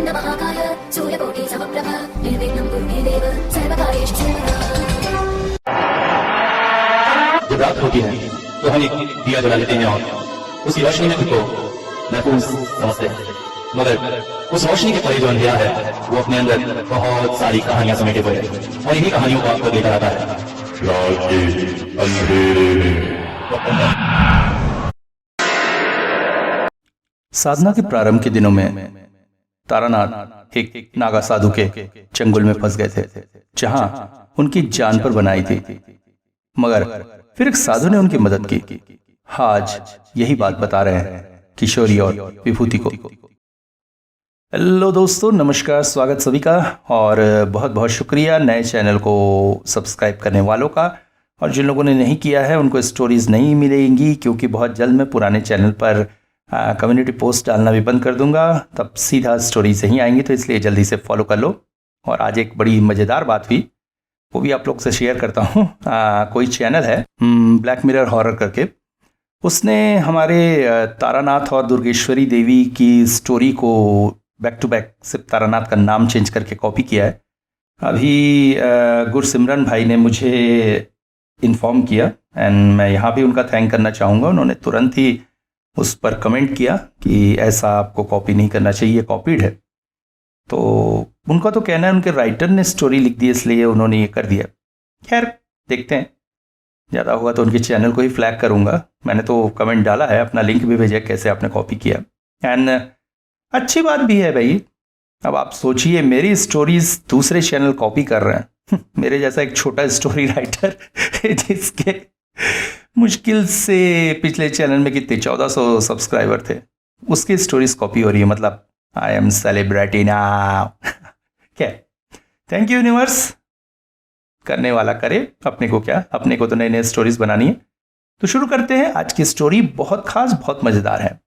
वक्रतुण्ड महाकाय सूर्यकोटि समप्रभ निर्विघ्नं कुरु मे देव सर्वकार्येषु सर्वदा। जब रात होती है तो हम एक दिया जला लेते हैं और उसकी रोशनी में खुद को महफूज समझते हैं, मगर उस रोशनी के परे जो अंधेरा है वो अपने अंदर बहुत सारी कहानियां समेटे हुए है और इन्हीं कहानियों को आपको लेकर आता है रात के अंधेरे में। साधना के प्रारंभ के दिनों में तारानाथ एक नागा साधु के चंगुल में फंस गए थे, जहां उनकी जान पर बनाई थी। मगर फिर एक साधु ने उनकी मदद की। आज यही बात बता रहे हैं किशोरी और विभूति को। हेलो दोस्तों, नमस्कार, स्वागत सभी का और बहुत बहुत शुक्रिया नए चैनल को सब्सक्राइब करने वालों का। और जिन लोगों ने नहीं किया है उनको स्टोरीज नहीं मिलेंगी, क्योंकि बहुत जल्द मैं पुराने चैनल पर कम्युनिटी पोस्ट डालना भी बंद कर दूंगा, तब सीधा स्टोरी से ही आएंगी, तो इसलिए जल्दी से फॉलो कर लो। और आज एक बड़ी मज़ेदार बात हुई, वो भी आप लोग से शेयर करता हूँ। कोई चैनल है ब्लैक मिरर हॉरर करके, उसने हमारे तारानाथ और दुर्गेश्वरी देवी की स्टोरी को बैक टू बैक सिर्फ तारानाथ का नाम चेंज करके कॉपी किया है। अभी गुरसिमरन भाई ने मुझे इन्फॉर्म किया एंड मैं यहाँ भी उनका थैंक करना चाहूँगा। उन्होंने तुरंत ही उस पर कमेंट किया कि ऐसा आपको कॉपी नहीं करना चाहिए, कॉपीड है। तो उनका तो कहना है उनके राइटर ने स्टोरी लिख दी इसलिए उन्होंने ये कर दिया। खैर देखते हैं, ज़्यादा होगा तो उनके चैनल को ही फ्लैग करूँगा। मैंने तो कमेंट डाला है, अपना लिंक भी भेजा कैसे आपने कॉपी किया। एंड अच्छी बात भी है भाई। अब आप सोचिए, मेरी स्टोरीज दूसरे चैनल कॉपी कर रहे हैं। मेरे जैसा एक छोटा स्टोरी राइटर जिसके मुश्किल से पिछले चैनल में कितने 1400 सब्सक्राइबर थे, उसकी स्टोरीज कॉपी हो रही है। मतलब आई एम सेलिब्रिटी नाउ। क्या, थैंक यू यूनिवर्स। करने वाला करे, अपने को क्या, अपने को तो नई नई स्टोरीज बनानी है। तो शुरू करते हैं। आज की स्टोरी बहुत खास, बहुत मजेदार है।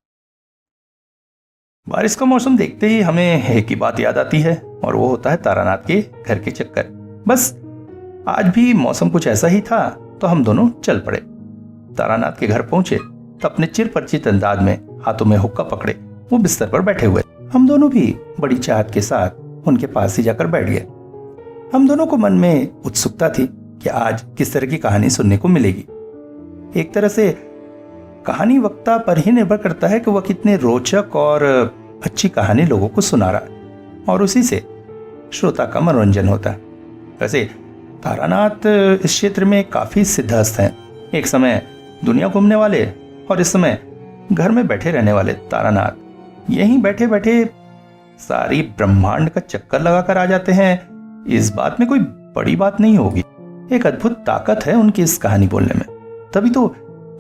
बारिश का मौसम देखते ही हमें एक ही बात याद आती है, और वो होता है तारानाथ के घर के चक्कर। बस आज भी मौसम कुछ ऐसा ही था, तो हम दोनों चल पड़े। तारानाथ के घर पहुंचे तो अपने चिर परिचित अंदाज में हाथों में हुक्का पकड़े वो बिस्तर पर बैठे हुए। हम दोनों भी बड़ी चाहत के साथ उनके पास ही जाकर बैठ गए। हम दोनों को मन में उत्सुकता थी कि आज किस तरह की कहानी सुनने को मिलेगी। एक तरह से कहानी वक्ता पर ही निर्भर करता है कि वह कितने रोचक और अच्छी कहानी लोगों को सुना रहा है, और उसी से श्रोता का मनोरंजन होता है। वैसे तारानाथ इस क्षेत्र में काफी सिद्धहस्त हैं। एक समय दुनिया घूमने वाले और इस समय घर में बैठे रहने वाले तारानाथ यहीं बैठे बैठे सारी ब्रह्मांड का चक्कर लगाकर आ जाते हैं। इस बात में कोई बड़ी बात नहीं होगी। एक अद्भुत ताकत है उनकी इस कहानी बोलने में। तभी तो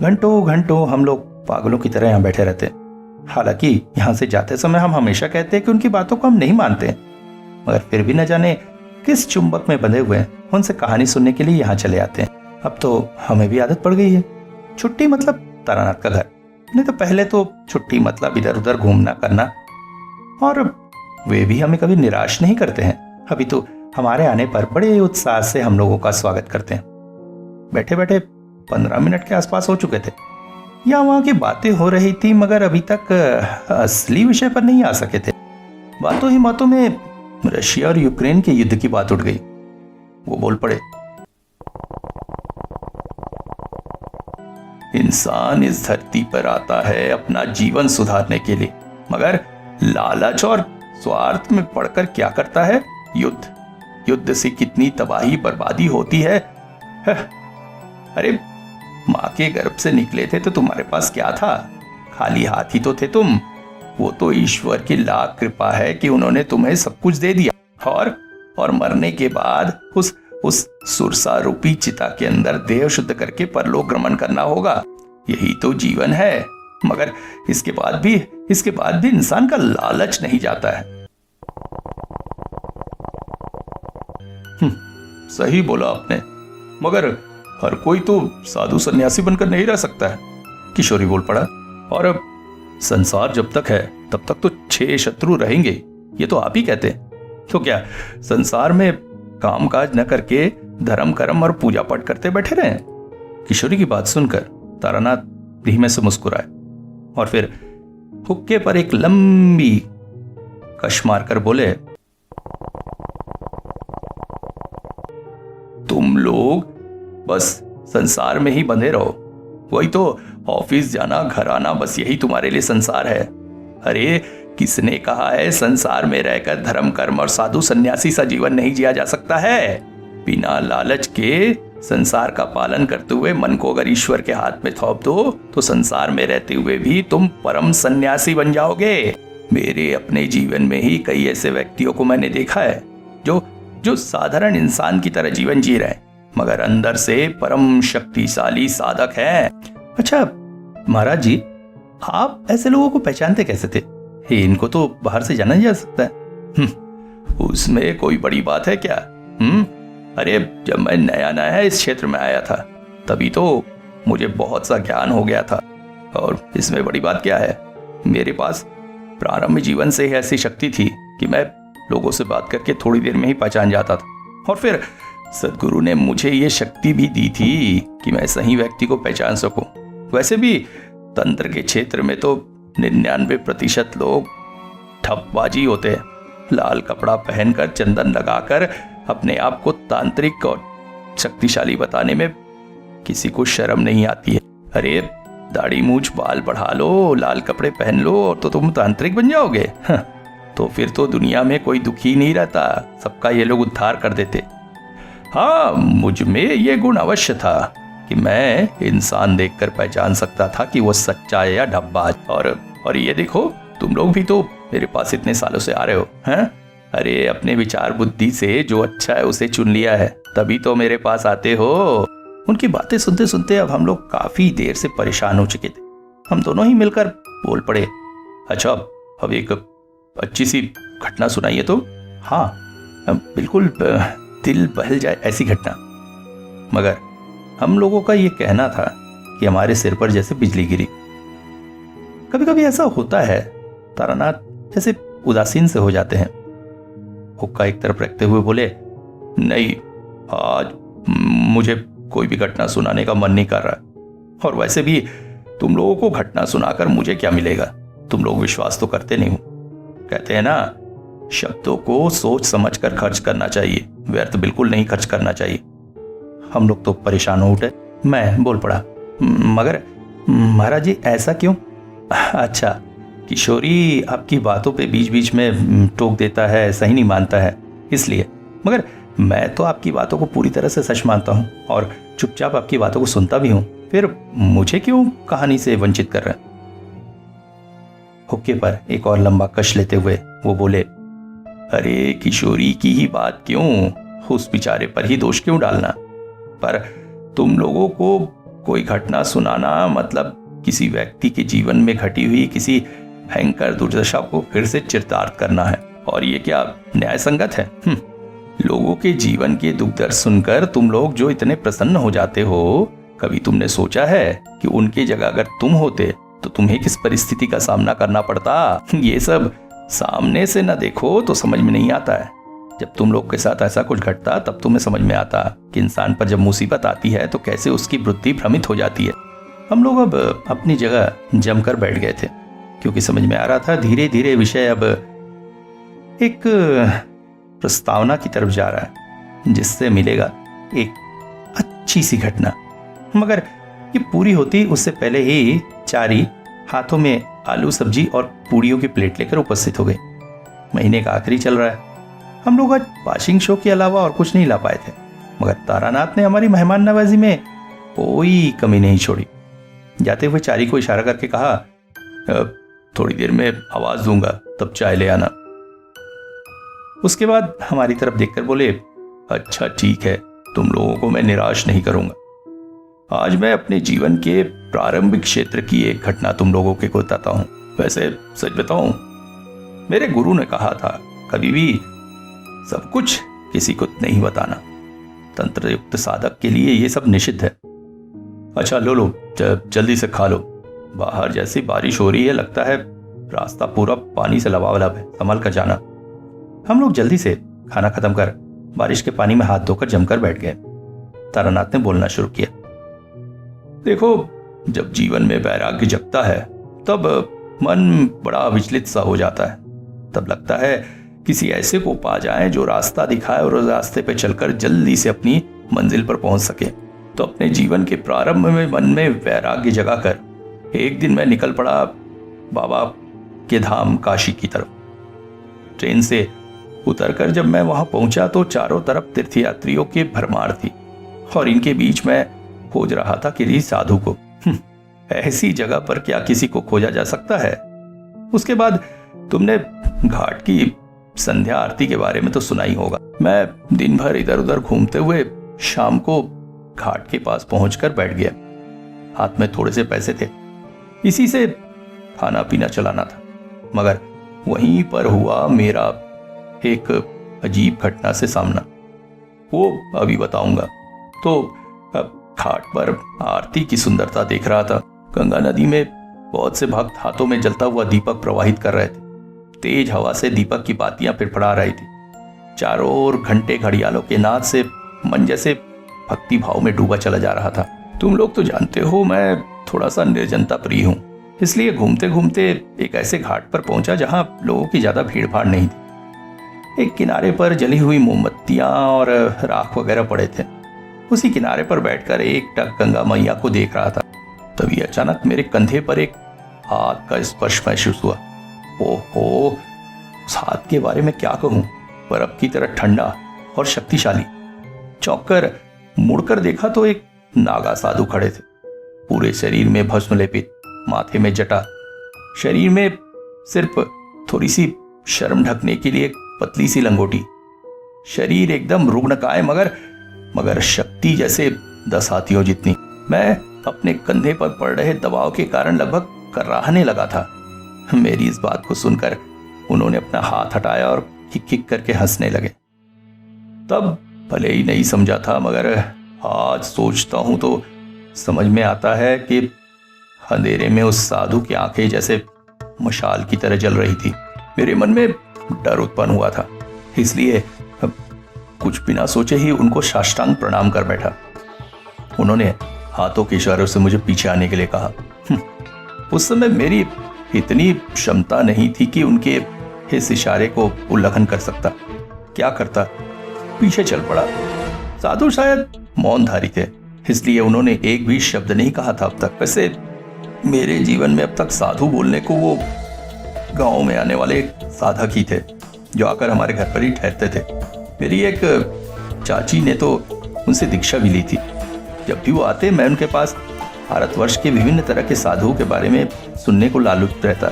घंटों घंटों हम लोग पागलों की तरह यहाँ बैठे रहते हैं। हालांकि यहाँ से जाते समय हम हमेशा कहते हैं कि उनकी बातों को हम नहीं मानते, मगर फिर भी न जाने किस चुंबक में बंधे हुए उनसे कहानी सुनने के लिए यहाँ चले आते हैं। अब तो हमें भी आदत पड़ गई है। छुट्टी मतलब तारानाथ का घर, नहीं तो पहले तो छुट्टी मतलब इधर उधर घूमना करना, और वे भी हमें कभी निराश नहीं करते हैं। अभी तो हमारे आने पर बड़े उत्साह से हम लोगों का स्वागत करते हैं। बैठे बैठे 15 मिनट के आसपास हो चुके थे। यहाँ वहाँ की बातें हो रही थी, मगर अभी तक असली विषय पर नहीं आ सके थे। बातों ही बातों में रशिया और यूक्रेन के युद्ध की बात उठ गई। वो बोल पड़े, इंसान इस धरती पर आता है अपना जीवन सुधारने के लिए, मगर लालच और स्वार्थ में पड़कर क्या करता है? युद्ध। युद्ध से कितनी तबाही बर्बादी होती है। अरे माँ के गर्भ से निकले थे तो तुम्हारे पास क्या था? खाली हाथ ही तो थे तुम। वो तो ईश्वर की लाख कृपा है कि उन्होंने तुम्हें सब कुछ दे दिया, और मरने के बाद उस सुरसा रूपी चिता के अंदर देह शुद्ध करके परलोक गमन करना होगा। यही तो जीवन है। मगर इसके बाद भी इंसान का लालच नहीं जाता है। सही बोला आपने, मगर हर कोई तो साधु सन्यासी बनकर नहीं रह सकता है, किशोरी बोल पड़ा। और अब संसार जब तक है तब तक तो 6 शत्रु रहेंगे, ये तो आप ही कहते हैं। तो क्या संसार में काम काज न करके धर्म कर्म और पूजा पाठ करते बैठे रहे? किशोरी की बात सुनकर तारानाथ धीमे से मुस्कुराए और फिर हुक्के पर एक लंबी कश मारकर बोले, तुम लोग बस संसार में ही बंधे रहो, वही तो ऑफिस जाना घर आना, बस यही तुम्हारे लिए संसार है। अरे किसने कहा है संसार में रहकर धर्म कर्म और साधु सन्यासी सा जीवन नहीं जिया जा सकता है? बिना लालच के संसार का पालन करते हुए मन को अगर ईश्वर के हाथ में थोप दो तो संसार में रहते हुए भी तुम परम सन्यासी बन जाओगे। मेरे अपने जीवन में ही कई ऐसे व्यक्तियों को मैंने देखा है जो साधारण इंसान की तरह जीवन जी रहे हैं, मगर अंदर से परम शक्तिशाली साधक हैं। अच्छा महाराज जी, आप ऐसे लोगों को पहचानते कैसे थे? इनको तो बाहर से जाना जा सकता है। उसमें कोई बड़ी बात है क्या? अरे जब मैं नया नया इस क्षेत्र में आया था तभी तो मुझे बहुत सा ज्ञान हो गया था, और इसमें बड़ी बात क्या है? मेरे पास प्रारंभ जीवन से ही ऐसी शक्ति थी कि मैं लोगों से बात करके थोड़ी देर में ही पहचान जाता था, और फिर सदगुरु ने मुझे ये शक्ति भी दी थी कि मैं सही व्यक्ति को पहचान सकूं। वैसे भी तंत्र के क्षेत्र में तो 99% लोग ठपबाजी होते हैं। लाल कपड़ा पहनकर चंदन लगाकर अपने आप को तांत्रिक और शक्तिशाली बताने में किसी को शर्म नहीं आती है। अरे दाढ़ी मूछ बाल बढ़ा लो, लाल कपड़े पहन लो और तो तुम तांत्रिक बन जाओगे। तो फिर तो दुनिया में कोई दुखी नहीं रहता, सबका ये लोग उद्धार कर देते। हाँ, मुझ में ये गुण अवश्य था कि मैं इंसान देखकर पहचान सकता था कि वो सच्चा है या ढब्बाज। और ये देखो, तुम लोग भी तो मेरे पास इतने सालों से आ रहे हो हैं? अरे अपने विचार बुद्धि से जो अच्छा है उसे चुन लिया है, तभी तो मेरे पास आते हो। उनकी बातें सुनते सुनते अब हम लोग काफी देर से परेशान हो चुके थे। हम दोनों ही मिलकर बोल पड़े, अच्छा अब एक अच्छी सी घटना सुनाइए तो। हाँ बिल्कुल, दिल बहल जाए ऐसी घटना। मगर हम लोगों का ये कहना था कि हमारे सिर पर जैसे बिजली गिरी। कभी कभी ऐसा होता है, तारानाथ जैसे उदासीन से हो जाते हैं। हुक्का एक तरफ रखते हुए बोले, नहीं आज मुझे कोई भी घटना सुनाने का मन नहीं कर रहा, और वैसे भी तुम लोगों को घटना सुनाकर मुझे क्या मिलेगा? तुम लोग विश्वास तो करते नहीं हो। कहते हैं ना, शब्दों को सोच समझ कर खर्च करना चाहिए, व्यर्थ बिल्कुल नहीं खर्च करना चाहिए। हम लोग तो परेशान हो उठे। मैं बोल पड़ा, मगर महाराज जी ऐसा क्यों? अच्छा, किशोरी आपकी बातों पे बीच बीच में टोक देता है, सही नहीं मानता है इसलिए। मगर मैं तो आपकी बातों को पूरी तरह से सच मानता हूँ और चुपचाप आपकी बातों को सुनता भी हूँ, फिर मुझे क्यों कहानी से वंचित कर रहे हैं? हुक्के पर एक और लंबा कश लेते हुए वो बोले, अरे किशोरी की ही बात क्यों, उस बेचारे पर ही दोष क्यों डालना? पर तुम लोगों को कोई घटना सुनाना मतलब किसी व्यक्ति के जीवन में घटी हुई किसी भयंकर दुर्दशा को फिर से चिरतार्थ करना है, और ये क्या न्याय संगत है? लोगों के जीवन के दुख दर्द सुनकर तुम लोग जो इतने प्रसन्न हो जाते हो, कभी तुमने सोचा है कि उनकी जगह अगर तुम होते तो तुम्हें किस परिस्थिति का सामना करना पड़ता? ये सब सामने से न देखो तो समझ में नहीं आता है। जब तुम लोग के साथ ऐसा कुछ घटता तब तुम्हें समझ में आता कि इंसान पर जब मुसीबत आती है तो कैसे उसकी बुद्धि भ्रमित हो जाती है। हम लोग अब अपनी जगह जमकर बैठ गए थे, क्योंकि समझ में आ रहा था धीरे धीरे विषय अब एक प्रस्तावना की तरफ जा रहा है, जिससे मिलेगा एक अच्छी सी घटना। मगर ये पूरी होती उससे पहले ही चारी हाथों में आलू सब्जी और पूड़ियों की प्लेट लेकर उपस्थित हो गए। महीने का आखिरी चल रहा है। हम लोग आज पासिंग शो के अलावा और कुछ नहीं ला पाए थे, मगर तारानाथ ने हमारी मेहमान नवाजी में कोई कमी नहीं छोड़ी। जाते हुए चारी को इशारा करके कहा, थोड़ी देर में आवाज दूंगा, तब चाय ले आना। उसके बाद हमारी तरफ देखकर बोले, अच्छा ठीक है, तुम लोगों को मैं निराश नहीं करूंगा। आज मैं अपने जीवन के प्रारंभिक क्षेत्र की एक घटना तुम लोगों को बताता हूं। वैसे सच बताऊं, मेरे गुरु ने कहा था कभी भी सब कुछ किसी को नहीं बताना। तंत्र युक्त साधक के लिए ये सब निषिद्ध है। अच्छा लो जल्दी से खा लो, बाहर जैसी बारिश हो रही है, लगता है रास्ता पूरा पानी से लबालब है, संभल कर जाना। हम लोग जल्दी से खाना खत्म कर बारिश के पानी में हाथ धोकर जमकर बैठ गए। तारानाथ ने बोलना शुरू किया, देखो जब जीवन में वैराग्य जगता है तब मन बड़ा विचलित सा हो जाता है। तब लगता है किसी ऐसे को पा जाएं जो रास्ता दिखाए और उस रास्ते पे चलकर जल्दी से अपनी मंजिल पर पहुंच सके। तो अपने जीवन के प्रारंभ में मन में वैराग्य जगाकर एक दिन मैं निकल पड़ा बाबा के धाम काशी की तरफ। ट्रेन से उतरकर जब मैं वहां पहुंचा तो चारों तरफ तीर्थयात्रियों की भरमार थी और इनके बीच में खोज रहा था किसी साधु को। ऐसी जगह पर क्या किसी को खोजा जा सकता है? उसके बाद तुमने घाट की संध्या आरती के बारे में तो सुना ही होगा। मैं दिन भर इधर उधर घूमते हुए शाम को घाट के पास पहुंचकर बैठ गया। हाथ में थोड़े से पैसे थे, इसी से खाना पीना चलाना था। मगर वहीं पर हुआ मेरा एक अजीब घटना से सामना, वो अभी बताऊंगा। तो घाट पर आरती की सुंदरता देख रहा था। गंगा नदी में बहुत से भक्त हाथों में जलता हुआ दीपक प्रवाहित कर रहे थे। तेज हवा से दीपक की बातियां फिड़फड़ा रही थी। चारों ओर घंटे घड़ियालों के नाद से मन जैसे भक्ति भाव में डूबा चला जा रहा था। तुम लोग तो जानते हो मैं थोड़ा सा निर्जनता प्रिय हूं, इसलिए घूमते घूमते एक ऐसे घाट पर पहुंचा जहां लोगों की ज्यादा भीड़ भाड़ नहीं थी। एक किनारे पर जली हुई मोमबत्तियां और राख वगैरह पड़े थे। उसी किनारे पर बैठकर एक टक गंगा मैया को देख रहा था। तभी अचानक मेरे कंधे पर एक हाथ का स्पर्श महसूस हुआ। ओहो, उस हाथ के बारे में क्या कहूं, बर्फ की तरह ठंडा और शक्तिशाली। चौंक कर मुड़कर देखा तो एक नागा साधु खड़े थे, पूरे शरीर में भस्म लेपित, माथे में जटा, शरीर में सिर्फ थोड़ी सी शर्म ढकने के लिए एक पतली सी लंगोटी। शरीर एकदम रुग्णकाय मगर शक्ति जैसे 10 हाथियों जितनी। मैं अपने कंधे पर पड़ रहे दबाव के कारण लगभग कराहने लगा था। मेरी इस बात को सुनकर उन्होंने अपना हाथ हटाया और खिक करके हंसने लगे। तब भले ही नहीं समझा था, मगर आज सोचता हूं तो समझ में आता है कि अंधेरे में उस साधु की आंखें जैसे मशाल की तरह जल रही थी। मेरे मन में डर उत्पन्न हुआ था, इसलिए कुछ बिना सोचे ही उनको साष्टांग प्रणाम कर बैठा। उन्होंने हाथों के इशारों से मुझे पीछे आने के लिए कहा। उस समय मेरी इतनी क्षमता नहीं थी कि उनके इस इशारे को उल्लंघन कर सकता। क्या करता, पीछे चल पड़ा। साधु शायद मौनधारी थे, इसलिए उन्होंने एक भी शब्द नहीं कहा था अब तक। वैसे मेरे जीवन में अब तक साधु बोलने को वो गांव में आने वाले साधक ही थे, जो आकर हमारे घर पर ही ठहरते थे। मेरी एक चाची ने तो उनसे दीक्षा भी ली थी। जब भी वो आते मैं उनके पास भारतवर्ष के विभिन्न तरह के साधुओं के बारे में सुनने को लालुक्त रहता।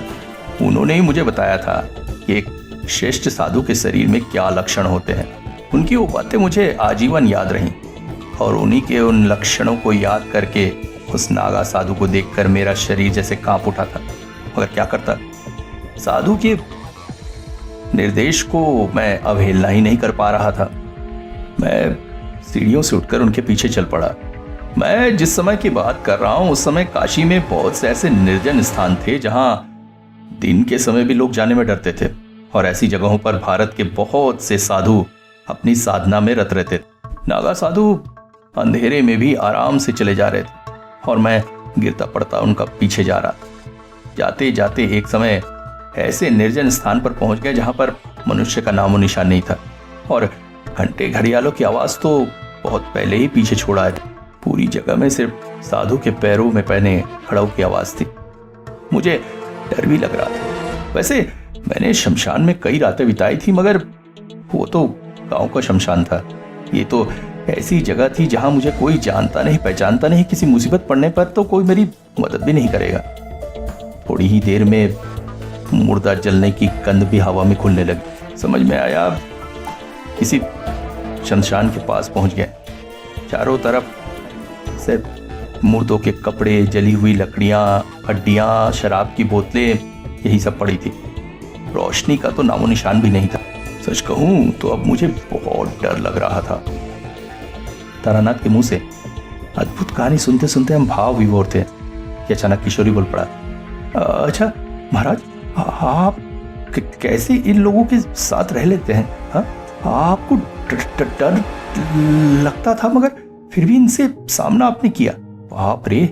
उन्होंने ही मुझे बताया था कि एक श्रेष्ठ साधु के शरीर में क्या लक्षण होते हैं। उनकी वो बातें मुझे आजीवन याद रहीं और उन्हीं के उन लक्षणों को याद करके उस नागा साधु को देखकर मेरा शरीर जैसे कांप उठा था। मगर क्या करता, साधु के निर्देश को मैं अवहेलना ही नहीं कर पा रहा था। मैं सीढ़ियों से उठकर उनके पीछे चल पड़ा। मैं जिस समय की बात कर रहा हूं उस समय काशी में बहुत से ऐसे निर्जन स्थान थे जहां दिन के समय भी लोग जाने में डरते थे, और ऐसी जगहों पर भारत के बहुत से साधु अपनी साधना में रत रहते थे। नागा साधु अंधेरे में भी आराम से चले जा रहे थे और मैं गिरता पड़ता उनका पीछे जा रहा। जाते जाते एक समय ऐसे निर्जन स्थान पर पहुंच गए जहां पर मनुष्य का नामो निशान नहीं था, और घंटे घड़ियालों की आवाज तो बहुत पहले ही पीछे छोड़ आए थे। पूरी जगह में सिर्फ साधु के पैरों में पहने खड़ाऊ की आवाज थी। मुझे डर भी लग रहा था। वैसे मैंने शमशान में कई रातें बिताई थी, मगर वो तो गांव का शमशान था। ये तो ऐसी जगह थी जहां मुझे कोई जानता नहीं पहचानता नहीं। किसी मुसीबत पड़ने पर तो कोई मेरी मदद भी नहीं करेगा। थोड़ी ही देर में मुर्दा जलने की गंध भी हवा में घुलने लगी। समझ में आया किसी शमशान के पास पहुंच गए। चारों तरफ सिर्फ मुर्दों के कपड़े, जली हुई लकड़ियां, हड्डियां, शराब की बोतलें, यही सब पड़ी थी। रोशनी का तो नामो निशान भी नहीं था। सच कहूं तो अब मुझे बहुत डर लग रहा था। तारानाथ के मुंह से अद्भुत कहानी सुनते सुनते हम भाव विभोर थे कि अचानक किशोरी बोल पड़ा, अच्छा महाराज, आप कैसे इन लोगों के साथ रह लेते हैं? हाँ, आपको डर लगता था मगर फिर भी इनसे सामना आपने किया। बाप रे,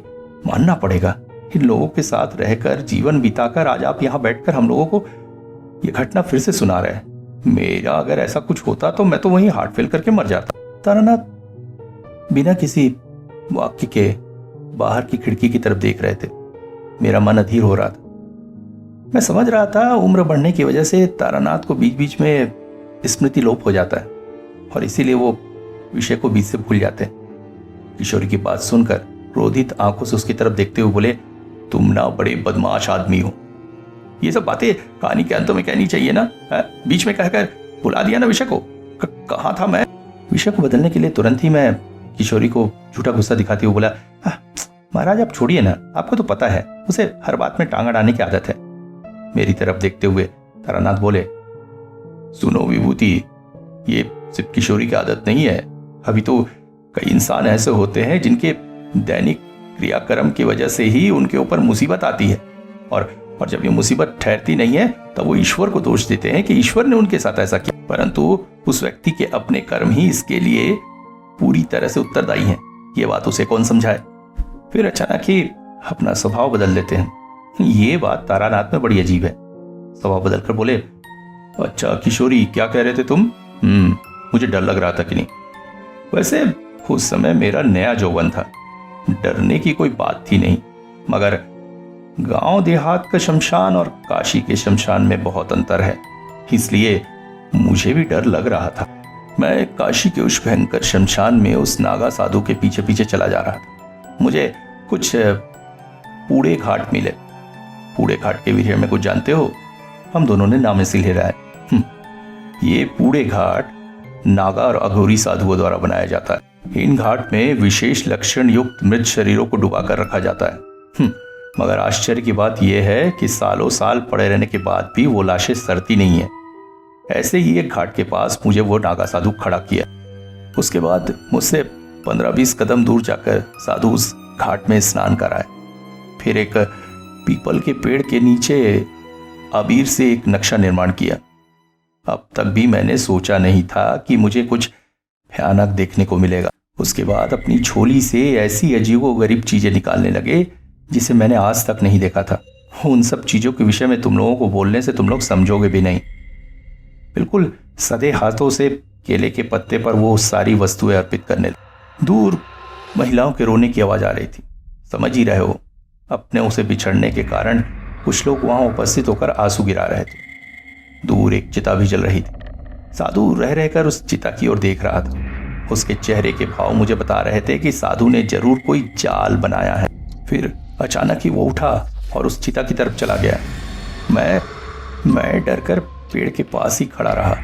मानना पड़ेगा। इन लोगों के साथ रहकर जीवन बिताकर आज आप यहाँ बैठकर हम लोगों को ये घटना फिर से सुना रहा है। मेरा अगर ऐसा कुछ होता तो मैं तो वहीं हार्ट फेल करके मर जाता। तारानाथ बिना किसी वाक्य के बाहर की खिड़की की तरफ देख रहे थे। मेरा मन अधीर हो रहा था। मैं समझ रहा था उम्र बढ़ने की वजह से तारानाथ को बीच बीच में स्मृति लोप हो जाता है और इसीलिए वो विषय को बीच से भूल जाते हैं। किशोरी की बात सुनकर क्रोधित आंखों से उसकी तरफ देखते हुए बोले, तुम ना बड़े बदमाश आदमी हो। ये सब बातें कहानी के अंत में कहनी चाहिए ना, बीच में कहकर बुला दिया ना विषय को। कहाँ था मैं? विषय को बदलने के लिए तुरंत ही मैं किशोरी को झूठा गुस्सा दिखाते हुए बोला, महाराज आप छोड़िए ना, आपको तो पता है उसे हर बात में टांग अड़ाने की आदत है। मेरी तरफ देखते हुए तारानाथ बोले, सुनो विभूति, ये सिर्फ किशोरी की आदत नहीं है। अभी तो कई इंसान ऐसे होते हैं जिनके दैनिक क्रियाक्रम की वजह से ही उनके ऊपर मुसीबत आती है और जब ये मुसीबत ठहरती नहीं है तब वो ईश्वर को दोष देते हैं कि ईश्वर ने उनके साथ ऐसा किया, परंतु उस व्यक्ति के अपने कर्म ही इसके लिए पूरी तरह से उत्तरदायी हैं। ये बात उसे कौन समझाए? फिर अचानक ही अपना स्वभाव बदल लेते हैं। ये बात तारानाथ में बड़ी अजीब है। स्वभाव बदलकर बोले, अच्छा किशोरी, क्या कह रहे थे तुम? मुझे डर लग रहा था कि नहीं? वैसे उस समय मेरा नया यौवन था, डरने की कोई बात थी नहीं, मगर गांव देहात का शमशान और काशी के शमशान में बहुत अंतर है, इसलिए मुझे भी डर लग रहा था। मैं काशी के उस भयंकर शमशान में उस नागा साधु के पीछे पीछे चला जा रहा था। मुझे कुछ पूड़े घाट मिले। पूड़े घाट के विषय में कुछ जानते हो? हम दोनों ने नामे से ले रहा है। ये पूड़े घाट नागा और अघोरी साधुओं द्वारा बनाया जाता है। इन घाट में विशेष लक्षण युक्त मृत शरीरों को डुबाकर रखा जाता है। मगर आश्चर्य की बात यह है कि सालों साल पड़े रहने के बाद भी वो लाशें सड़ती नहीं है। ऐसे ही एक घाट के पास मुझे वो नागा साधु खड़ा किया। उसके बाद मुझसे 15-20 कदम दूर जाकर साधु उस घाट में स्नान कराए। फिर एक पीपल के पेड़ के नीचे अबीर से एक नक्शा निर्माण किया। अब तक भी मैंने सोचा नहीं था कि मुझे कुछ भयानक देखने को मिलेगा। उसके बाद अपनी झोली से ऐसी अजीबोगरीब चीजें निकालने लगे जिसे मैंने आज तक नहीं देखा था। उन सब चीजों के विषय में तुम लोगों को बोलने से तुम लोग समझोगे भी नहीं। बिल्कुल सदे हाथों से केले के पत्ते पर वो सारी वस्तुएं अर्पित करने लगे। दूर महिलाओं के रोने की आवाज आ रही थी। समझ ही रहे हो, अपने उसे बिछड़ने के कारण कुछ लोग वहां उपस्थित होकर आंसू गिरा रहे थे। दूर एक चिता भी जल रही थी। साधु रह रहकर उस चिता की ओर देख रहा था। उसके चेहरे के भाव मुझे बता रहे थे कि साधु ने जरूर कोई जाल बनाया है। फिर अचानक ही वो उठा और उस चिता की तरफ चला गया। मैं डरकर पेड़ के पास ही खड़ा रहा।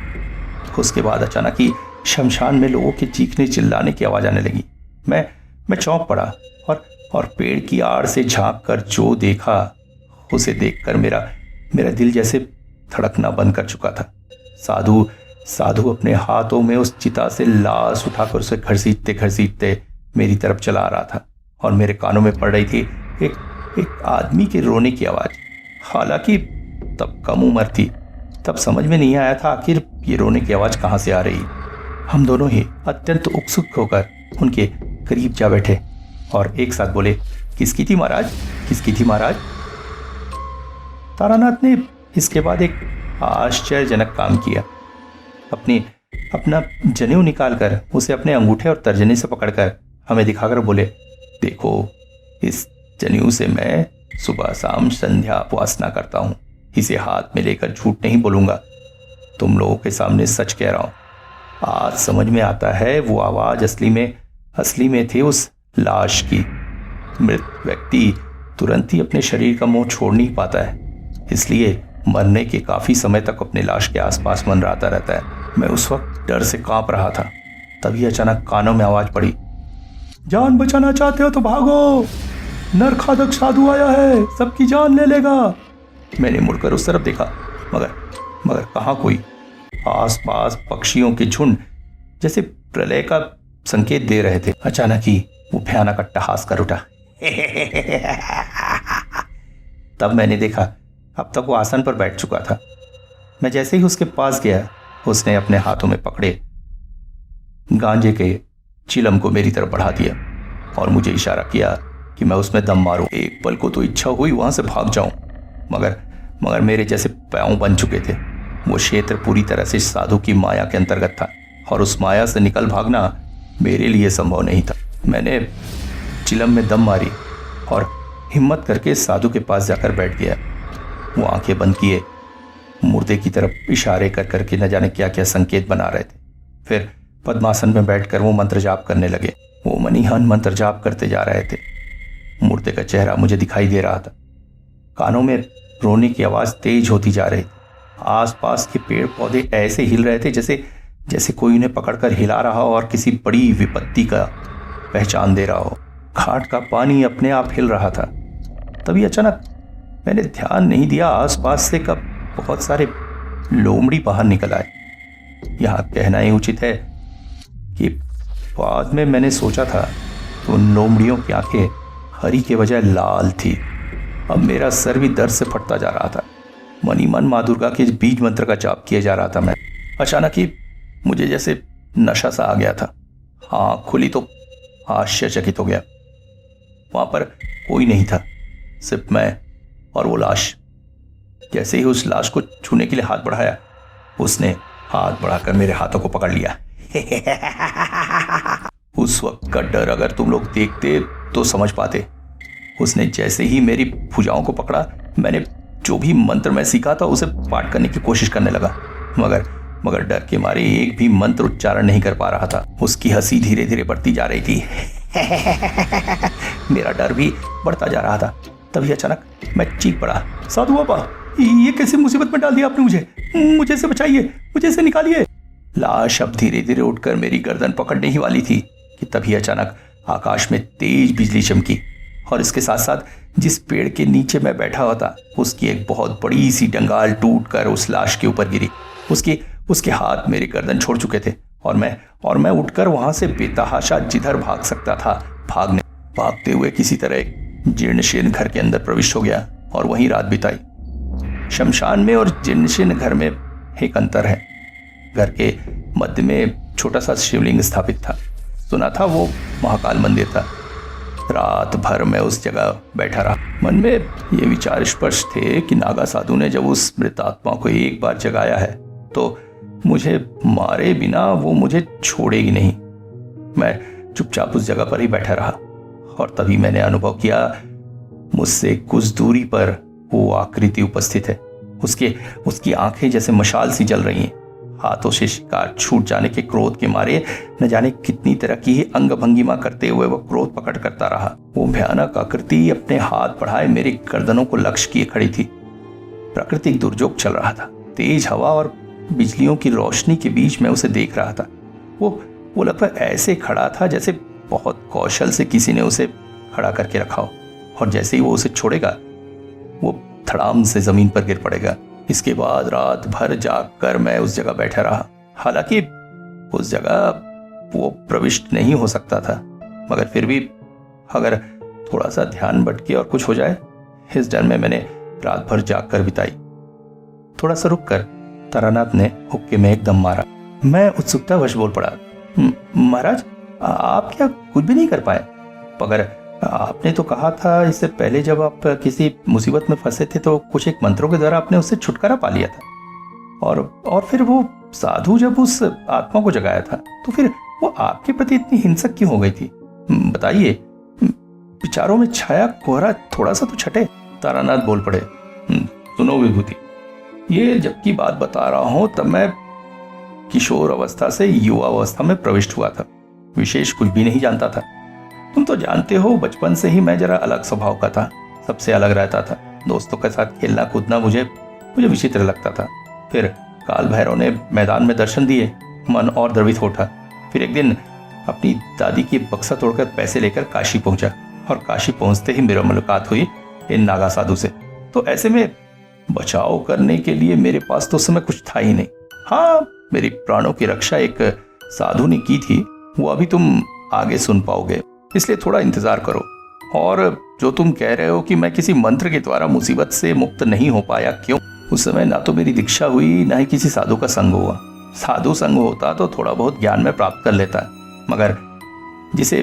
उसके बाद अचानक ही शमशान में लोगों के चीखने चिल्लाने की आवाज आने लगी। मैं चौंक पड़ा और पेड़ की आड़ से झांक कर जो देखा उसे देखकर मेरा दिल जैसे धड़कना बंद कर चुका था। साधु अपने हाथों में उस चिता से लाश उठाकर उसे घसीटते मेरी तरफ चला आ रहा था और मेरे कानों में पड़ रही थी एक आदमी के रोने की आवाज। हालांकि तब कम उम्र थी, तब समझ में नहीं आया था आखिर ये रोने की आवाज कहां से आ रही। हम दोनों ही अत्यंत उत्सुक होकर उनके करीब जा बैठे और एक साथ बोले, किसकी थी महाराज, किसकी थी महाराज? तारानाथ ने इसके बाद एक आश्चर्यजनक काम किया। अपना जनेऊ निकालकर उसे अपने अंगूठे और तर्जनी से पकड़कर हमें दिखाकर बोले, देखो, इस जनेऊ से मैं सुबह शाम संध्या उपासना करता हूँ। इसे हाथ में लेकर झूठ नहीं बोलूंगा, तुम लोगों के सामने सच कह रहा हूं। आज समझ में आता है वो आवाज असली में थी उस लाश की। मृत व्यक्ति तुरंत ही अपने शरीर का मोह छोड़ नहीं पाता है, इसलिए मरने के काफी समय तक अपने लाश के आसपास मंडराता रहता है। मैं उस वक्त डर से कांप रहा था। तभी अचानक कानों में आवाज पड़ी, जान बचाना चाहते हो तो भागो, नरखादक साधु आया है, सबकी जान ले लेगा। मैंने मुड़कर उस तरफ देखा, मगर कहाँ कोई। आसपास पक्षियों के झुंड जैसे प्रलय का संकेत दे रहे थे। अचानक ही वो भयानक अट्टहास कर उठा। तब मैंने देखा, अब तक वो आसन पर बैठ चुका था। मैं जैसे ही उसके पास गया, उसने अपने हाथों में पकड़े गांजे के चिलम को मेरी तरफ बढ़ा दिया और मुझे इशारा किया कि मैं उसमें दम मारूं। एक पल को तो इच्छा हुई वहां से भाग जाऊं, मगर मेरे जैसे पांव बन चुके थे। वो क्षेत्र पूरी तरह से साधु की माया के अंतर्गत था और उस माया से निकल भागना मेरे लिए संभव नहीं था। मैंने चिलम में दम मारी और हिम्मत करके साधु के पास जाकर बैठ गया। वो आंखें बंद किए मुर्दे की तरफ इशारे कर करके न जाने क्या क्या संकेत बना रहे थे। फिर पद्मासन में बैठकर वो मंत्र जाप करने लगे। वो मनीहन मंत्र जाप करते जा रहे थे। मुर्दे का चेहरा मुझे दिखाई दे रहा था। कानों में रोने की आवाज तेज होती जा रही थी। आसपास के पेड़ पौधे ऐसे हिल रहे थे जैसे कोई उन्हें पकड़कर हिला रहा हो और किसी बड़ी विपत्ति का पहचान दे रहा हो। घाट का पानी अपने आप हिल रहा था। तभी अचानक मैंने ध्यान नहीं दिया, आसपास से कब बहुत सारे लोमड़ी बाहर निकल आए। यहाँ कहना ही उचित है कि बाद में मैंने सोचा था कि उन लोमड़ियों की आंखें हरी के बजाय लाल थी। अब मेरा सर भी दर्द से फटता जा रहा था। मनी मन माँ दुर्गा के बीज मंत्र का जाप किया जा रहा था। मैं अचानक ही मुझे जैसे नशा सा आ गया था। हाँ खुली तो आश्चर्यचकित हो गया। वहां पर कोई नहीं था, सिर्फ मैं और वो लाश। जैसे ही उस लाश को छूने के लिए हाथ बढ़ाया, उसने हाथ बढ़ाकर मेरे हाथों को पकड़ लिया। उस वक्त का डर अगर तुम लोग देखते तो समझ पाते। उसने जैसे ही मेरी भुजाओं को पकड़ा, मैंने जो भी मंत्र मैं सीखा था उसे पाठ करने की कोशिश करने लगा, मगर डर के मारे एक भी मंत्र उच्चारण नहीं कर पा रहा था। उसकी हंसी धीरे धीरे बढ़ती जा रही थी। मेरा डर भी बढ़ता जा रहा था। तभी अचानक मैं चीख पड़ा, साधु बाबा, ये कैसी मुसीबत में डाल दिया आपने मुझे से बचाइए, मुझे से निकालिए। लाश अब धीरे धीरे उठकर मेरी गर्दन पकड़ने ही वाली थी कि तभी अचानक आकाश में तेज बिजली चमकी और इसके साथ साथ जिस पेड़ के नीचे मैं बैठा हुआ था उसकी एक बहुत बड़ी सी डंगाल टूटकर उस लाश के ऊपर गिरी। उसके हाथ मेरी गर्दन छोड़ चुके थे और मैं उठकर वहां से बेतहाशा जिधर भाग सकता था भागते हुए किसी तरह एक जीर्ण शीर्ण घर के अंदर प्रविष्ट हो गया और वहीं रात बिताई। शमशान में और जीर्ण शीर्ण घर में एक अंतर है। घर के मध्य में छोटा सा शिवलिंग स्थापित था। सुना था वो महाकाल मंदिर था। रात भर मैं उस जगह बैठा रहा। मन में ये विचार स्पष्ट थे कि नागा साधु ने जब उस मृत आत्मा को एक बार जगाया है तो मुझे मारे बिना वो मुझे छोड़ेगी नहीं। मैं चुपचाप उस जगह पर ही बैठा रहा और तभी मैंने अनुभव किया मुझसे कुछ दूरी पर वो आकृति उपस्थित है। उसकी आंखें जैसे मशाल सी जल रही हैं। हाथों से शिकार छूट जाने के क्रोध के मारे न जाने कितनी तरह की ही अंग भंगिमा करते हुए वह क्रोध पकड़ करता रहा। वो भयानक आकृति अपने हाथ बढ़ाए मेरी गर्दनों को लक्ष्य किए खड़ी थी। प्राकृतिक दुर्योग चल रहा था। तेज हवा और बिजलियों की रोशनी के बीच में उसे देख रहा था। वो लगभग ऐसे खड़ा था जैसे बहुत कौशल से किसी ने उसे खड़ा करके रखा हो और जैसे ही वो उसे छोड़ेगा वो धड़ाम से जमीन पर गिर पड़ेगा। इसके बाद रात भर जागकर मैं उस जगह बैठा रहा। हालांकि उस जगह वो प्रविष्ट नहीं हो सकता था, मगर फिर भी अगर थोड़ा सा ध्यान भटके और कुछ हो जाए, इस डर में मैंने रात भर जागकर बिताई। थोड़ा सा रुककर तारानाथ ने हुक्के में एकदम मारा। मैं उत्सुकतावश बोल पड़ा, महाराज आप क्या कुछ भी नहीं कर पाए? मगर आपने तो कहा था इससे पहले जब आप किसी मुसीबत में फंसे थे तो कुछ एक मंत्रों के द्वारा आपने उससे छुटकारा पा लिया था और फिर वो साधु जब उस आत्मा को जगाया था तो फिर वो आपके प्रति इतनी हिंसक क्यों हो गई थी? बताइए। विचारों में छाया कोहरा थोड़ा सा तो छटे। तारानाथ बोल पड़े, सुनो विभूति, ये जबकि बात बता रहा हूं तब मैं किशोर अवस्था से युवा अवस्था में प्रविष्ट हुआ था। विशेष कुछ भी नहीं जानता था। तुम तो जानते हो बचपन से ही मैं जरा अलग स्वभाव का था, सबसे अलग रहता था। दोस्तों के साथ खेलना कूदना मुझे विचित्र लगता था। फिर काल भैरव ने मैदान में दर्शन दिए, मन और द्रवित उठा। फिर एक दिन अपनी दादी की बक्सा तोड़कर पैसे लेकर काशी पहुंचा और काशी पहुंचते ही मेरी मुलाकात हुई इन नागा साधु से। तो ऐसे में बचाव करने के लिए मेरे पास तो उस समय कुछ था ही नहीं। हाँ, मेरी प्राणों की रक्षा एक साधु ने की थी, वो अभी तुम आगे सुन पाओगे, इसलिए थोड़ा इंतजार करो। और जो तुम कह रहे हो कि मैं किसी मंत्र के द्वारा मुसीबत से मुक्त नहीं हो पाया, क्यों? उस समय ना तो मेरी दीक्षा हुई ना ही किसी साधु का संग हुआ। साधु संग होता तो थोड़ा बहुत ज्ञान में प्राप्त कर लेता, मगर जिसे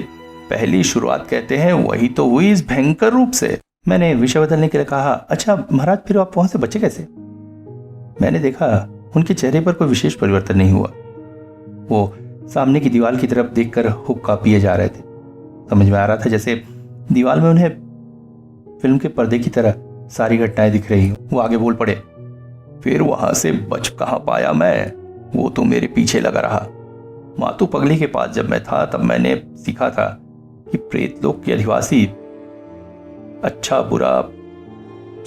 पहली शुरुआत कहते हैं वही तो हुई इस भयंकर रूप से। मैंने विषय बदलने के लिए कहा, अच्छा महाराज फिर आप वहां से बचे कैसे? मैंने देखा उनके चेहरे पर कोई विशेष परिवर्तन नहीं हुआ। वो सामने की दीवार की तरफ देखकर हुक्का पिए जा रहे थे। समझ में आ रहा था जैसे दीवार में उन्हें फिल्म के पर्दे की तरह सारी घटनाएं दिख रही हो। वो आगे बोल पड़े, फिर वहां से बच कहां पाया मैं, वो तो मेरे पीछे लगा रहा। मातू पगली के पास जब मैं था तब मैंने सीखा था कि प्रेत लोक के अधिवासी अच्छा बुरा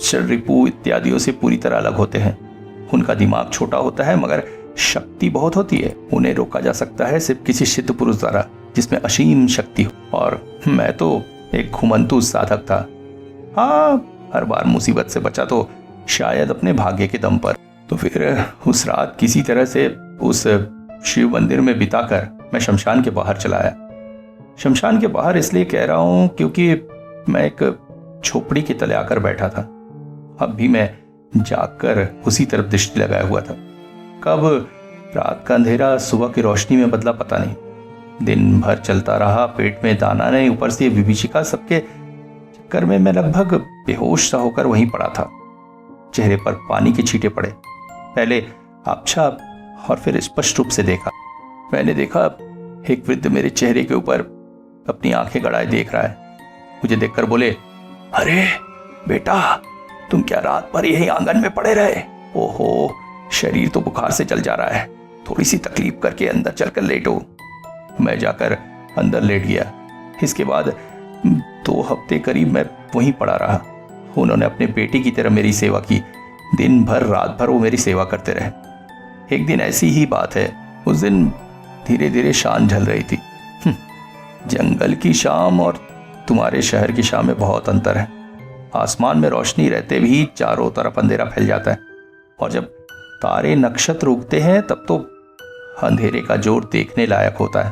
शर्रिपू इत्यादियों से पूरी तरह अलग होते हैं। उनका दिमाग छोटा होता है मगर शक्ति बहुत होती है। उन्हें रोका जा सकता है सिर्फ किसी सिद्ध पुरुष द्वारा जिसमें असीम शक्ति हो। और मैं तो एक घुमंतु साधक था। हाँ, हर बार मुसीबत से बचा तो शायद अपने भाग्य के दम पर। तो फिर उस रात किसी तरह से उस शिव मंदिर में बिताकर मैं शमशान के बाहर चला आया। शमशान के बाहर इसलिए कह रहा हूं क्योंकि मैं एक झोपड़ी के तले आकर बैठा था। अब भी मैं जागकर उसी तरफ दृष्टि लगाया हुआ था। कब रात का अंधेरा सुबह की रोशनी में बदला पता नहीं। दिन भर चलता रहा, पेट में दाना नहीं, ऊपर से विभीषिका, सबके चक्कर में मैं लगभग बेहोश सा होकर वहीं पड़ा था। चेहरे पर पानी के छींटे पड़े, पहले आबछा और फिर स्पष्ट रूप से देखा। मैंने देखा एक वृद्ध मेरे चेहरे के ऊपर अपनी आंखें गड़ाए देख रहा है। मुझे देखकर बोले, अरे बेटा, तुम क्या रात भर यही आंगन में पड़े रहे? ओहो, शरीर तो बुखार से जल जा रहा है, थोड़ी सी तकलीफ करके अंदर चलकर लेटो। मैं जाकर अंदर लेट गया। इसके बाद 2 हफ्ते करीब मैं वहीं पड़ा रहा। उन्होंने अपने बेटे की तरह मेरी सेवा की। दिन भर रात भर वो मेरी सेवा करते रहे। एक दिन ऐसी ही बात है, उस दिन धीरे धीरे शाम ढल रही थी। जंगल की शाम और तुम्हारे शहर की शाम में बहुत अंतर है। आसमान में रोशनी रहते भी चारों तरफ अंधेरा फैल जाता है, और जब तारे नक्षत्र उगते हैं तब तो अंधेरे का जोर देखने लायक होता है।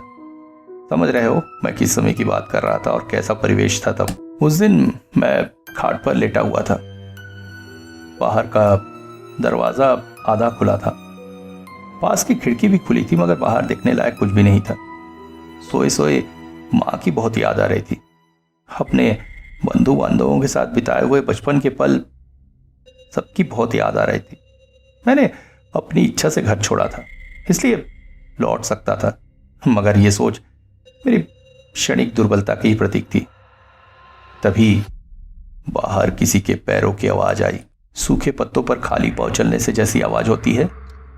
समझ रहे हो मैं किस समय की बात कर रहा था और कैसा परिवेश था तब। उस दिन मैं खाट पर लेटा हुआ था। बाहर का दरवाजा आधा खुला था, पास की खिड़की भी खुली थी, मगर बाहर देखने लायक कुछ भी नहीं था। सोए सोए माँ की बहुत याद आ रही थी। अपने बंधु बांधवों के साथ बिताए हुए बचपन के पल सबकी बहुत याद आ रही थी। मैंने अपनी इच्छा से घर छोड़ा था, इसलिए लौट सकता था, मगर यह सोच मेरी क्षणिक दुर्बलता की ही प्रतीक थी। तभी बाहर किसी के पैरों की आवाज आई। सूखे पत्तों पर खाली पांव चलने से जैसी आवाज होती है,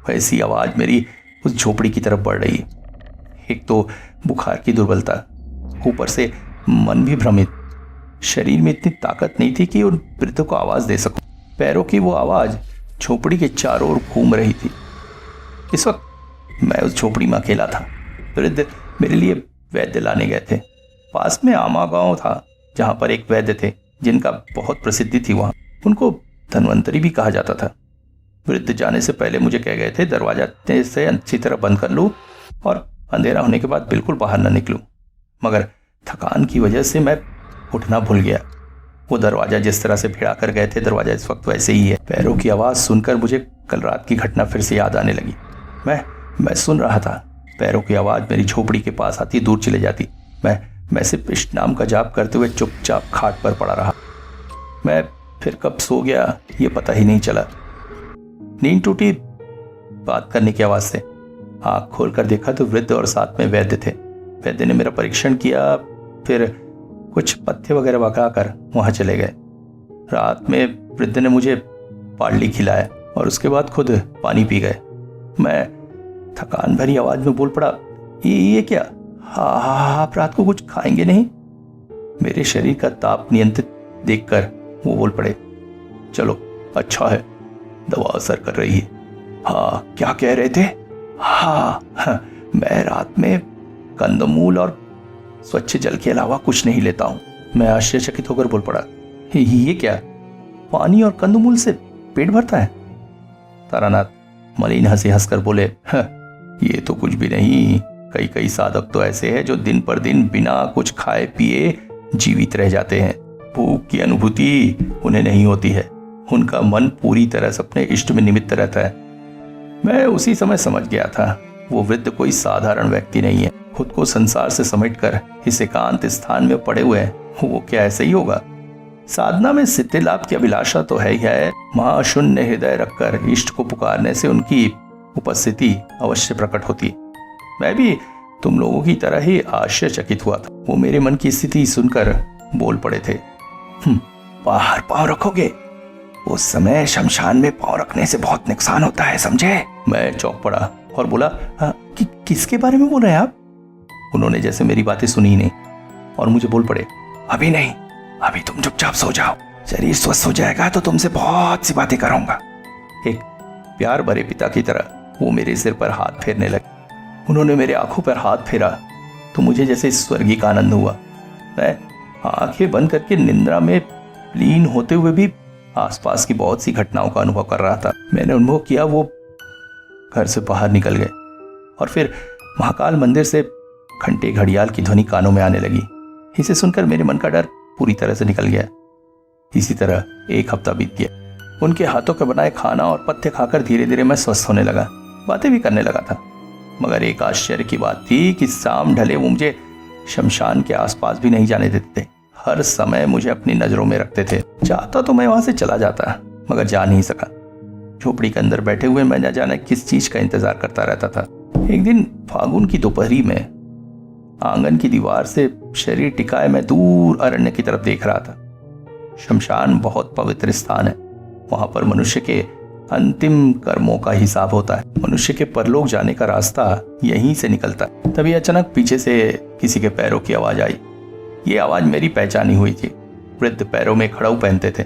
वैसी आवाज मेरी उस झोपड़ी की तरफ बढ़ रही है। एक तो बुखार की दुर्बलता, ऊपर से मन भी भ्रमित। शरीर में इतनी ताकत नहीं थी कि उन वृद्ध को आवाज दे सकूं। पैरों की वो आवाज झोपड़ी के चारों ओर घूम रही थी। इस वक्त मैं उस झोपड़ी में अकेला था। वृद्ध मेरे लिए वैद्य लाने गए थे। पास में आमा गांव था, जहां पर एक वैद्य थे जिनका बहुत प्रसिद्धि थी। वहां उनको धन्वंतरी भी कहा जाता था। वृद्ध जाने से पहले मुझे कह गए थे दरवाजा से अच्छी तरह बंद कर लूं और अंधेरा होने के बाद बिल्कुल बाहर न निकलूं, मगर थकान की वजह से मैं उठना भूल गया। वो दरवाजा जिस तरह से भिड़ा कर गए थे, दरवाजा इस वक्त वैसे ही है। पैरों की आवाज सुनकर मुझे कल रात की घटना फिर से याद आने लगी। मैं सुन रहा था, पैरों की आवाज मेरी झोपड़ी के पास आती, दूर चले जाती। मैं सिर्फ इष्ट नाम का जाप करते हुए चुपचाप खाट पर पड़ा रहा। मैं फिर कब सो गया ये पता ही नहीं चला। नींद टूटी बात करने की आवाज से। आंख खोलकर देखा तो वृद्ध और साथ में वैद्य थे। वैद्य ने मेरा परीक्षण किया, फिर कुछ पत्ते वगैरह पकाकर वहां चले गए। रात में वृद्ध ने मुझे पार्ली खिलाया और उसके बाद खुद पानी पी गए। मैं थकान भरी आवाज में बोल पड़ा, ये क्या? आप रात को कुछ खाएंगे नहीं? मेरे शरीर का ताप नियंत्रित देखकर वो बोल पड़े, चलो अच्छा है, दवा असर कर रही है। हाँ, क्या कह रहे थे? हाँ, मैं रात में कंदमूल और स्वच्छ जल के अलावा कुछ नहीं लेता हूं। मैं आश्चर्यचकित होकर बोल पड़ा, ये क्या? पानी और कंदमूल से पेट भरता है? तारानाथ मलिन हंसी हंसकर बोले, ये तो कुछ भी नहीं। कई साधक तो ऐसे हैं जो दिन पर दिन बिना कुछ खाए पिए जीवित रह जाते हैं। भूख की अनुभूति उन्हें नहीं होती है। उनका मन पूरी तरह से अपने इष्ट में निमित्त रहता है। मैं उसी समय समझ गया था वो वृद्ध कोई साधारण व्यक्ति नहीं है। खुद को संसार से समेटकर इस एकांत स्थान में पड़े हुए हैं। वो क्या ऐसे ही होगा? साधना में सिद्धि लाभ की अभिलाषा तो है ही है, महाशून्य हृदय रखकर इष्ट को पुकारने से उनकी उपस्थिति अवश्य प्रकट होती है। मैं भी तुम लोगों की तरह ही आश्चर्यचकित हुआ था। वो मेरे मन की स्थिति सुनकर बोल पड़े थे। बाहर पांव रखोगे? उस समय शमशान में पांव रखने से बहुत नुकसान होता है, समझे? मैं चौंक पड़ा और बोला, किसके बारे में बोल रहे हैं आप? उन्होंने जैसे मेरी बातें सुनी ही नहीं और मुझे बोल पड़े, अभी नहीं, अभी तुम चुपचाप सो जाओ, शरीर स्वस्थ हो जाएगा तो तुमसे बहुत सी बातें करूंगा। एक प्यार भरे पिता की तरह वो मेरे सिर पर हाथ फेरने लगे। उन्होंने मेरे आंखों पर हाथ फेरा तो मुझे जैसे स्वर्गीय का आनंद हुआ। मैं आंखें बंद करके निंद्रा में लीन होते हुए भी आसपास की बहुत सी घटनाओं का अनुभव कर रहा था। मैंने अनुभव किया वो घर से बाहर निकल गए और फिर महाकाल मंदिर से घंटे घड़ियाल की ध्वनि कानों में आने लगी। इसे सुनकर मेरे मन का डर पूरी तरह से निकल गया। इसी तरह एक हफ्ता बीत गया। उनके हाथों का बनाए खाना और पत्ते खाकर धीरे धीरे मैं स्वस्थ होने लगा, बातें भी करने लगा था। मगर एक आश्चर्य की बात थी कि शाम ढले वो मुझे शमशान के आसपास भी नहीं जाने देते थे। हर समय मुझे अपनी नजरों में रखते थे। चाहता तो मैं वहां से चला जाता मगर जा नहीं सका। झोपड़ी के अंदर बैठे हुए मैं न जाने किस चीज का इंतजार करता रहता था। एक दिन फागुन की दोपहरी में आंगन की दीवार से शरीर टिकाए मैं दूर अरण्य की तरफ देख रहा था। शमशान बहुत पवित्र स्थान है। वहां पर मनुष्य के अंतिम कर्मों का हिसाब होता है। मनुष्य के परलोक जाने का रास्ता यहीं से निकलता है। तभी अचानक पीछे से किसी के पैरों की आवाज आई। ये आवाज मेरी पहचानी हुई थी। वृद्ध पैरों में खड़ाऊ पहनते थे।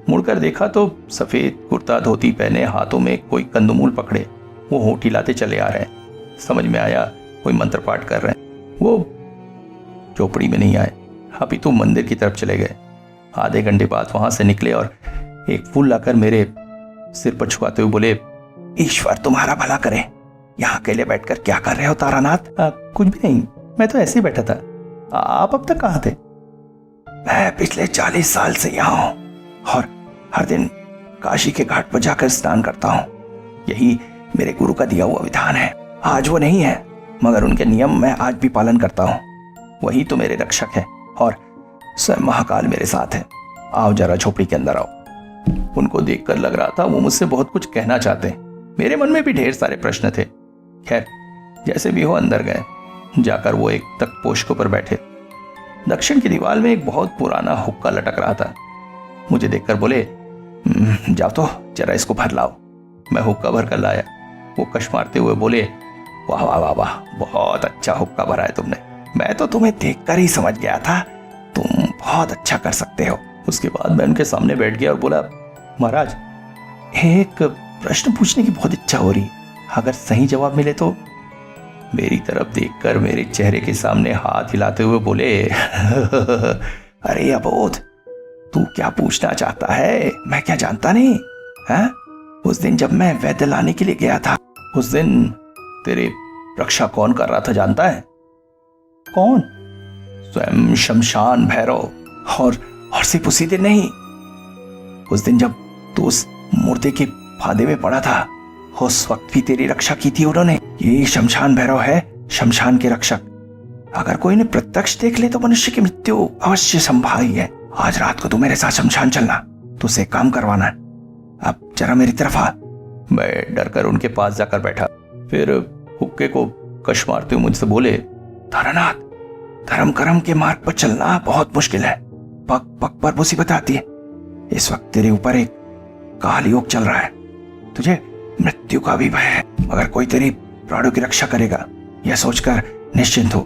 मुड़कर देखा तो सफेद कुर्ता धोती पहने, हाथों में कोई कंदमूल पकड़े वो होठ हिलाते चले आ रहे हैं। समझ में आया कोई मंत्र पाठ कर रहे हैं। वो झोपड़ी में नहीं आए, अपितु मंदिर की तरफ चले गए। आधे घंटे बाद वहां से निकले और एक फूल लाकर मेरे सिर पर छुआते हुए बोले, ईश्वर तुम्हारा भला करे। यहाँ अकेले बैठकर क्या कर रहे हो तारानाथ? कुछ भी नहीं, मैं तो ऐसे ही बैठा था। आप अब तक कहाँ थे? मैं पिछले 40 साल से यहाँ हूँ और हर दिन काशी के घाट पर जाकर स्नान करता हूँ। यही मेरे गुरु का दिया हुआ विधान है। आज वो नहीं है मगर उनके नियम मैं आज भी पालन करता हूँ। वही तो मेरे रक्षक है और स्वयं महाकाल मेरे साथ है। आओ जरा झोपड़ी के अंदर आओ। उनको देखकर लग रहा था वो मुझसे बहुत कुछ कहना चाहते हैं। मेरे मन में भी ढेर सारे प्रश्न थे। खैर जैसे भी हो अंदर गए। जाकर वो एक तख्तपोश पर बैठे। दक्षिण की दीवार में एक बहुत पुराना हुक्का लटक रहा था। मुझे देखकर बोले, जाओ तो जरा इसको भर लाओ। मैं हुक्का भर कर लाया। वो कश मारते हुए बोले, वाह वाह वाह वाह, बहुत अच्छा हुक्का भरा है तुमने। मैं तो तुम्हें देखकर ही समझ गया था तुम बहुत अच्छा कर सकते हो। उसके बाद मैं उनके सामने बैठ गया और बोला, महाराज एक प्रश्न पूछने की बहुत इच्छा हो रही, अगर सही जवाब मिले तो। मेरी तरफ देखकर मेरे चेहरे के सामने हाथ हिलाते हुए बोले, अरे अबोध, तू क्या पूछना चाहता है मैं क्या जानता नहीं है? उस दिन जब मैं वैद्य लाने के लिए गया था, उस दिन तेरी रक्षा कौन कर रहा था जानता है? कौन? स्वयं शमशान भैरव। और सिर्फ उसी दिन नहीं, उस दिन जब तू उस मुर्दे के फादे में पड़ा था उस वक्त भी तेरी रक्षा की थी उन्होंने। ये शमशान भैरव है, शमशान के रक्षक। अगर कोई ने प्रत्यक्ष देख ले तो मनुष्य की मृत्यु अवश्य संभावी है। आज रात को तू मेरे साथ शमशान चलना, तुझसे एक काम करवाना है। अब जरा मेरी तरफ आ। मैं डर कर उनके पास जाकर बैठा। फिर हुक्के को कश मारते हुए मुझसे बोले, तारानाथ, धर्म कर्म के मार्ग पर चलना बहुत मुश्किल है। पग पग पर मुसीबत आती है। इस वक्त तेरे ऊपर एक काल योग चल रहा है। तुझे मृत्यु का भी भय है, मगर कोई तेरी प्राणों की रक्षा करेगा यह सोचकर निश्चिंत हो।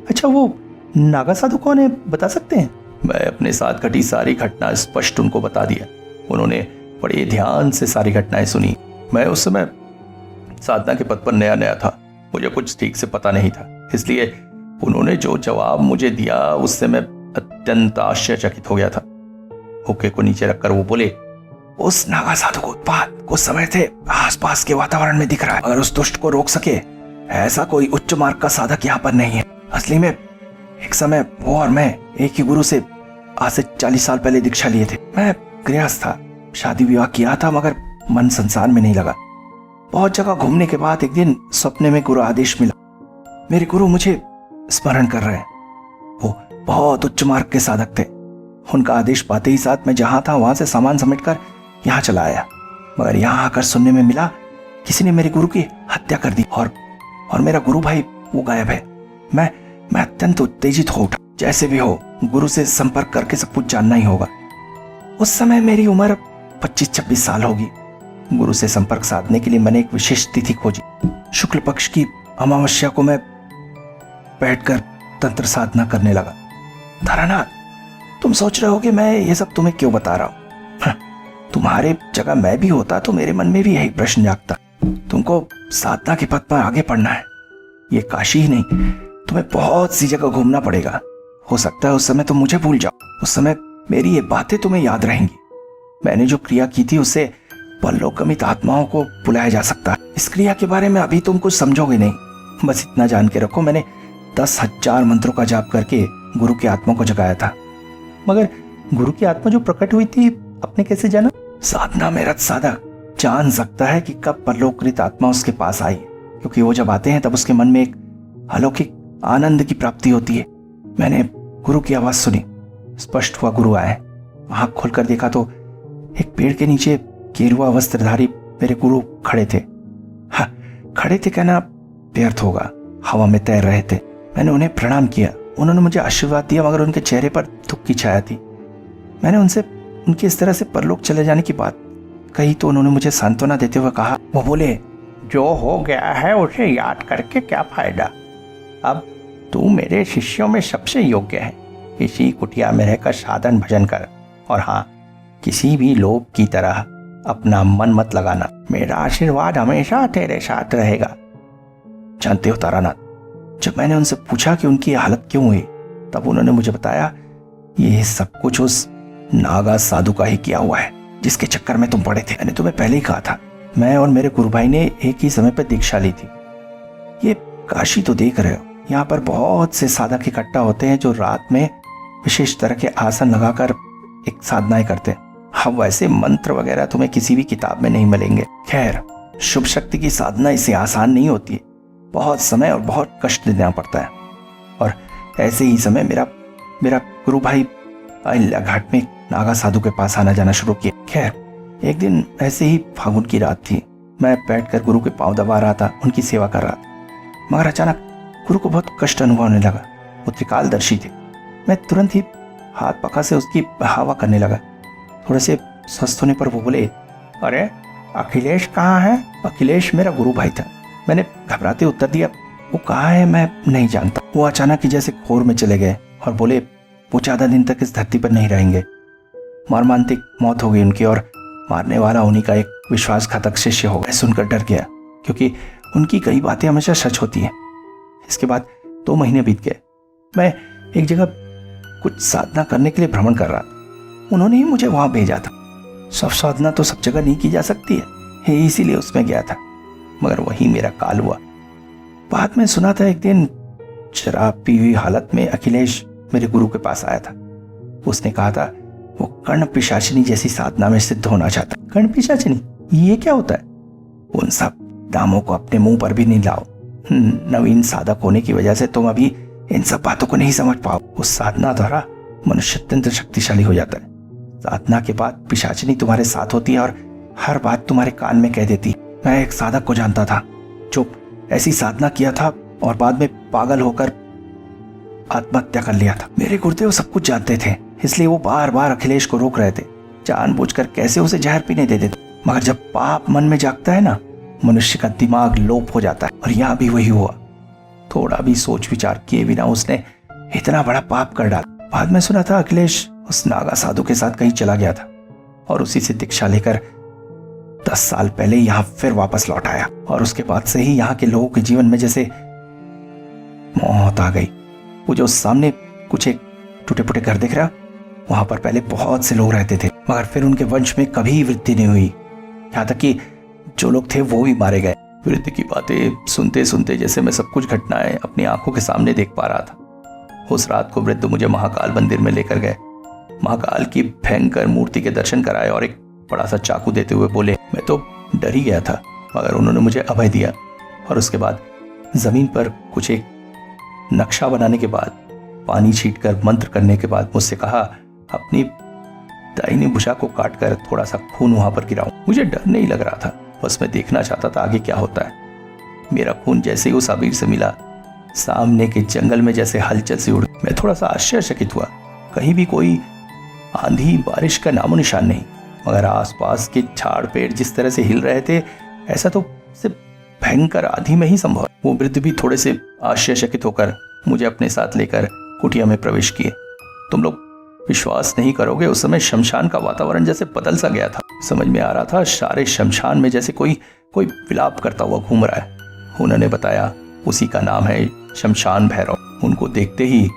अच्छा, वो नागा साधु कौन है, बता सकते हैं? मैं अपने साथ घटी सारी घटना स्पष्ट उनको बता दिया। उन्होंने बड़े ध्यान से सारी घटनाएं सुनी। मैं उस समय साधना के पद पर नया नया था, मुझे कुछ ठीक से पता नहीं था, इसलिए उन्होंने जो जवाब मुझे दिया उससे मैं अत्यंत आश्चर्यचकित हो गया था। हुक्के को नीचे रखकर वो बोले, उस नागा साधु का उत्पात कुछ समय से आसपास के वातावरण में दिख रहा है। अगर उस दुष्ट को रोक सके ऐसा कोई उच्च मार्ग का साधक यहाँ पर नहीं है। असली में एक समय वो और मैं एक ही गुरु से आज से 40 साल पहले दीक्षा लिए थे। मैं गृहस्थ था, शादी विवाह किया था, मगर मन संसार में नहीं लगा। बहुत जगह घूमने के बाद एक दिन सपने में गुरु आदेश मिला। मेरे गुरु मुझे स्मरण कर रहे हैं। वो बहुत उच्च मार्ग के साधक थे। उनका आदेश पाते ही साथ मैं जहां था वहां से सामान समेटकर यहाँ चला आया, मगर यहाँ आकर सुनने में मिला किसी ने मेरे गुरु की हत्या कर दी और मेरा गुरु भाई वो गायब है। मैं अत्यंत उत्तेजित हो उठा। जैसे भी हो गुरु से संपर्क करके सब कुछ जानना ही होगा। उस समय मेरी उम्र 25-26 साल होगी। गुरु से संपर्क साधने के लिए मैंने एक विशेष तिथि खोजी। शुक्ल पक्ष की अमावस्या को मैं बैठकर तंत्र साधना करने लगा। तारानाथ, तुम सोच रहे हो कि मैं ये सब तुम्हें क्यों बता रहा हूं? तुम्हारे जगह मैं भी होता तो मेरे मन में भी यही प्रश्न जागता। तुमको साधना के पथ पर आगे बढ़ना है। ये काशी ही नहीं, तुम्हें बहुत सी जगह घूमना पड़ेगा। हो सकता है उस समय तुम मुझे भूल जाओ। उस समय मेरी ये बातें तुम्हें याद रहेंगी। मैंने जो क्रिया की थी उससे परलोकगमित आत्माओं को बुलाया जा सकता है। इस क्रिया के बारे में अभी तुम कुछ समझोगे नहीं। बस इतना जान के रखो, मैंने 10,000 मंत्रों का जाप करके गुरु की आत्मा को जगाया था। मगर गुरु की आत्मा जो प्रकट हुई थी, आपने कैसे जाना? साधना में रत साधक जान सकता है कि कब परलोककृत आत्मा उसके पास आई, क्योंकि वो जब आते हैं तब उसके मन में एक अलौकिक आनंद की प्राप्ति होती है। मैंने गुरु की आवाज सुनी। स्पष्ट हुआ गुरु आए। आंख खोलकर देखा तो एक पेड़ के नीचे गेरुआ वस्त्रधारी मेरे गुरु खड़े थे। हाँ, खड़े थे कहना व्यर्थ होगा, हवा में तैर रहे थे। मैंने उन्हें प्रणाम किया। उन्होंने मुझे आशीर्वाद दिया, मगर उनके चेहरे पर दुख की छाया थी। मैंने उनसे उनकी इस तरह से परलोक चले जाने की बात कही तो उन्होंने मुझे सांत्वना देते हुए कहा, वो बोले, जो हो गया है उसे याद करके क्या फायदा। अब तू मेरे शिष्यों में सबसे योग्य है। इसी कुटिया में रहकर साधन भजन कर, और हाँ, किसी भी लोभ की तरह अपना मन मत लगाना। मेरा आशीर्वाद हमेशा तेरे साथ रहेगा। जानते हो तारानाथ, जब मैंने उनसे पूछा कि उनकी हालत क्यों हुई, तब उन्होंने मुझे बताया ये सब कुछ उस नागा साधु का ही किया हुआ है जिसके चक्कर में तुम पड़े थे। मैंने तुम्हें पहले ही कहा था, मैं और मेरे गुरु भाई ने एक ही समय पर दीक्षा ली थी। ये काशी तो देख रहे हो, यहाँ पर बहुत से साधक इकट्ठा होते हैं जो रात में विशेष तरह के आसन लगाकर एक साधनाएं करते हैं। हाँ, वैसे मंत्र वगैरह तुम्हें किसी भी किताब में नहीं मिलेंगे। खैर, शुभ शक्ति की साधना इससे आसान नहीं होती है। बहुत समय और बहुत कष्ट देना पड़ता है। और ऐसे ही समय मेरा गुरु भाई अहिल्या घाट में नागा साधु के पास आना जाना शुरू किया। खैर, एक दिन ऐसे ही फागुन की रात थी। मैं बैठकर गुरु के पांव दबा रहा था, उनकी सेवा कर रहा था। मगर अचानक गुरु को बहुत कष्ट अनुभव होने लगा। वो त्रिकालदर्शी थे। मैं तुरंत ही हाथ पका से उसकी हवा करने लगा। थोड़े से स्वस्थ होने पर वो बोले, अरे अखिलेश कहाँ है? अखिलेश मेरा गुरु भाई था। मैंने घबराते उत्तर दिया, वो कहाँ है मैं नहीं जानता। वो अचानक ही जैसे खोर में चले गए और बोले, वो ज्यादा दिन तक इस धरती पर नहीं रहेंगे। मर्मांतिक मौत हो गई उनकी, और मारने वाला उन्हीं का एक विश्वासघातक शिष्य हो गया। सुनकर डर गया, क्योंकि उनकी कई बातें हमेशा सच होती हैं। इसके बाद 2 महीने बीत गए। मैं एक जगह कुछ साधना करने के लिए भ्रमण कर रहा था। उन्होंने ही मुझे वहां भेजा था। सब साधना तो सब जगह नहीं की जा सकती है, इसीलिए उसमें गया था। मगर वही मेरा काल हुआ। बाद में सुना था एक दिन शराब पी हुई हालत में अखिलेश मेरे गुरु के पास आया था। उसने कहा था वो कर्ण पिशाचिनी जैसी साधना में सिद्ध होना चाहता। कर्ण पिशाचिनी, ये क्या होता है? उन सब नामों को अपने मुंह पर भी नहीं लाओ। नवीन साधक होने की वजह से तुम अभी इन सब बातों को नहीं समझ पाओ। उस साधना द्वारा मनुष्य अत्यंत शक्तिशाली हो जाता है। साधना के बाद पिशाचिनी तुम्हारे साथ होती है और हर बात तुम्हारे कान में कह देती। मैं एक साधक को जानता था जो ऐसी साधना किया था और बाद में पागल होकर आत्महत्या कर लिया था। मेरे गुरुदेव सब कुछ जानते थे, इसलिए वो बार बार अखिलेश को रोक रहे थे, जानबूझकर कैसे उसे जहर पीने देते थे। मगर जब पाप मन में जागता है ना, मनुष्य का दिमाग लोप हो जाता है। और यहाँ भी वही हुआ। थोड़ा भी सोच विचार किए बिना उसने इतना बड़ा पाप कर डाला। बाद में सुना था अखिलेश उस नागा साधु के साथ कहीं चला गया था और उसी से दीक्षा लेकर 10 साल पहले यहाँ फिर वापस लौट आया। और उसके बाद से ही यहाँ के लोगों के जीवन में जैसे मौत आ गई। वो जो सामने कुछ एक टूटे फूटे घर दिख रहा, वहां पर पहले बहुत से लोग रहते थे, मगर फिर उनके वंश में कभी वृद्धि नहीं हुई। यहाँ तक कि जो लोग थे वो भी मारे गए। वृद्धि की बातें सुनते सुनते जैसे मैं सब कुछ घटनाएं अपनी आंखों के सामने देख पा रहा था। उस रात को वृद्ध मुझे महाकाल मंदिर में लेकर गए। महाकाल की भयंकर मूर्ति के दर्शन कराए और एक बड़ा सा चाकू देते हुए बोले। मैं तो डर ही गया था, मगर उन्होंने मुझे अभय दिया। और उसके बाद जमीन पर कुछ एक नक्शा बनाने के बाद, पानी छींटकर मंत्र करने के बाद मुझसे कहा, अपनी दाहिनी भुजा को काटकर थोड़ा सा खून वहां पर गिराऊं। मुझे डर नहीं लग रहा था, बस मैं देखना चाहता था आगे क्या होता है। मेरा खून जैसे ही उस आबिर से मिला, सामने के जंगल में जैसे हलचल सी उड़। मैं थोड़ा सा आश्चर्यचकित हुआ। कहीं भी कोई आंधी बारिश का नामो निशान नहीं, मगर आसपास के झाड़ पेड़ जिस तरह से हिल रहे थे, ऐसा तो सिर्फ भयंकर आंधी में ही संभव। वो वृद्ध भी थोड़े से आश्चर्यचकित होकर मुझे अपने साथ लेकर कुटिया में प्रवेश किए। तुम लोग विश्वास नहीं करोगे, उस समय शमशान का वातावरण जैसे बदल सा गया था। समझ में आ रहा था सारे शमशान में जैसे कोई विलाप करता हुआ घूम रहा है। उन्होंने बताया उसी का नाम है शमशान भैरव। उनको देखते ही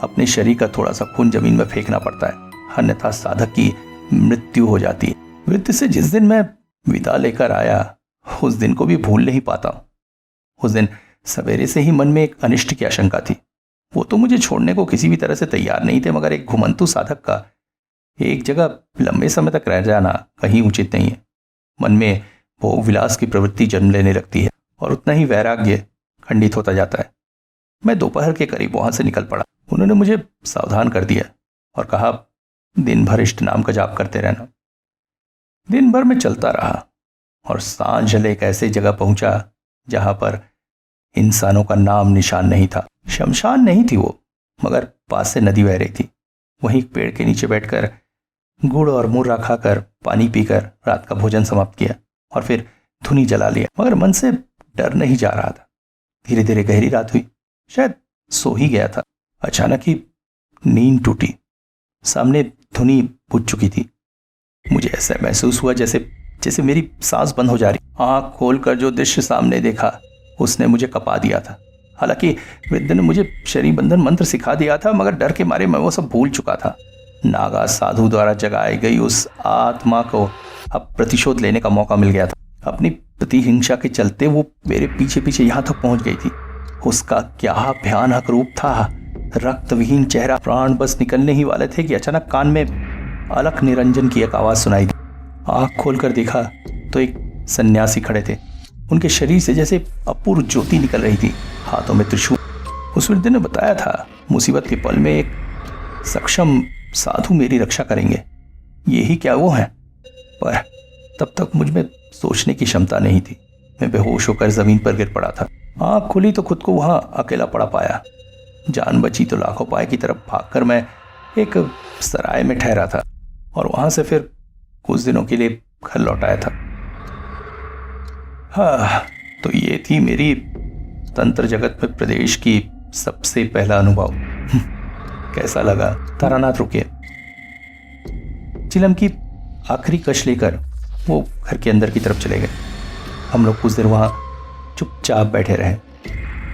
अपने शरीर का थोड़ा सा खून जमीन में फेंकना पड़ता है, अन्यथा साधक की मृत्यु हो जाती है। वृद्ध से जिस दिन मैं विदा लेकर आया, उस दिन को भी भूल नहीं पाता। उस दिन सवेरे से ही मन में एक अनिष्ट की आशंका थी। वो तो मुझे छोड़ने को किसी भी तरह से तैयार नहीं थे, मगर एक घुमंतु साधक का एक जगह लंबे समय तक रह जाना कहीं उचित नहीं है। मन में भोग विलास की प्रवृत्ति जन्म लेने लगती है और उतना ही वैराग्य खंडित होता जाता है। मैं दोपहर के करीब वहां से निकल पड़ा। उन्होंने मुझे सावधान कर दिया और कहा, दिन भर इष्ट नाम का जाप करते रहना। दिन भर मैं चलता रहा और सांझ एक ऐसे जगह पहुंचा जहां पर इंसानों का नाम निशान नहीं था। शमशान नहीं थी वो, मगर पास से नदी बह रही थी। वहीं एक पेड़ के नीचे बैठकर गुड़ और मुर्रा खाकर पानी पीकर रात का भोजन समाप्त किया और फिर धुनी जला लिया, मगर मन से डर नहीं जा रहा था। धीरे धीरे गहरी रात हुई, शायद सो ही गया था। अचानक ही नींद टूटी। सामने धुनी बुझ चुकी थी। मुझे ऐसा महसूस हुआ जैसे मेरी सांस बंद हो जा रही। आंख खोलकर जो दृश्य सामने देखा, उसने मुझे कपा दिया था। हालांकि वृद्ध ने मुझे शरीर बंधन मंत्र सिखा दिया था, मगर डर के मारे मैं वो सब भूल चुका था। नागा साधु द्वारा जगाई गई उस आत्मा को अब प्रतिशोध लेने का मौका मिल गया था। अपनी प्रतिहिंसा के चलते वो मेरे पीछे पीछे यहाँ तक पहुंच गई थी। उसका क्या भयानक रूप था। रक्त विहीन चेहरा, प्राण बस निकलने ही वाले थे कि अचानक कान में अलख निरंजन की एक आवाज सुनाई दी। आंख खोलकर देखा तो एक सन्यासी खड़े थे। उनके शरीर से जैसे अपूर्व ज्योति निकल रही थी, हाथों में त्रिशूल। उस वृद्ध ने बताया था, मुसीबत के पल में एक सक्षम साधु मेरी रक्षा करेंगे। यही क्या वो हैं? पर तब तक मुझ में सोचने की क्षमता नहीं थी। मैं बेहोश होकर जमीन पर गिर पड़ा था। आंख खुली तो खुद को वहां अकेला पड़ा पाया। जान बची तो लाखों पाए की तरफ भागकर मैं एक सराय में ठहरा था और वहां से फिर कुछ दिनों के लिए घर लौट आया था। हाँ, तो ये थी मेरी तंत्र जगत में प्रदेश की सबसे पहला अनुभव। कैसा लगा? तारानाथ रुके। चिलम की आखिरी कश लेकर वो घर के अंदर की तरफ चले गए। हम लोग कुछ देर वहां चुपचाप बैठे रहे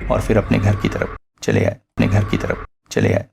और फिर अपने घर की तरफ चले आए।